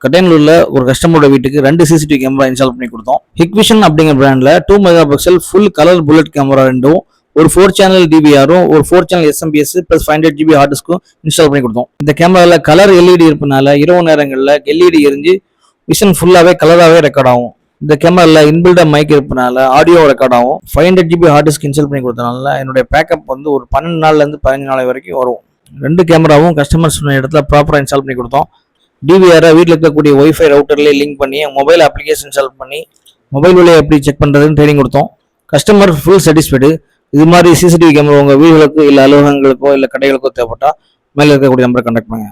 கட்டையனூர்ல ஒரு கஸ்டமரோட வீட்டுக்கு 2 சிசிடிவி கேமரா இன்ஸ்டால் பண்ணி கொடுத்தோம். ஹிக்விஷன் அப்படிங்கிற பிராண்ட்ல 2 mega pixel full colour bullet camera ரெண்டும், ஒரு 4 சேனல் டிபிஆரும், ஒரு 4 channel SMPS plus 500 GB hard டிஸ்க்கும் இன்ஸ்டால் பண்ணி கொடுத்தோம். இந்த கேமரால கலர் எல்இடி இருப்பனால இரவு நேரங்களில் எல்இடி எரிஞ்சு விஷன் ஃபுல்லாவே கலராகவே ரெக்கார்ட் ஆகும். இந்த கேமரால இன்பில்டா மைக் இருப்பனால ஆடியோ ரெக்கார்ட் ஆகும். 500 GB ஹார்ட் டிஸ்க் இன்ஸ்டால் பண்ணி கொடுத்தனால என்னுடைய பேக்கப் வந்து ஒரு 12 நாள்ல இருந்து 15 நாள் வரைக்கும் வரும். 2 கேமராவும் கஸ்டமர் சொன்ன இடத்துல ப்ராப்பரா இன்ஸ்டால் பண்ணி கொடுத்தோம். டிவிஆரை வீட்டில் இருக்கக்கூடிய ஒய்ஃபை ரவுட்டர்லேயே லிங்க் பண்ணி மொபைல் அப்ளிகேஷன் இன்ஸ்டால் பண்ணி மொபைல் வழியாக எப்படி செக் பண்ணுறதுன்னு ட்ரைனிங் கொடுத்தோம். Customer full satisfied. இது மாதிரி சிசிடிவி கேமரா உங்கள் வீடுகளுக்கு இல்லை அலுவலகங்களுக்கோ இல்லை கடைகளுக்கோ தேவைப்பட்டால் மேலே இருக்கக்கூடிய நம்பரை கான்டாக்ட் பண்ணுங்க.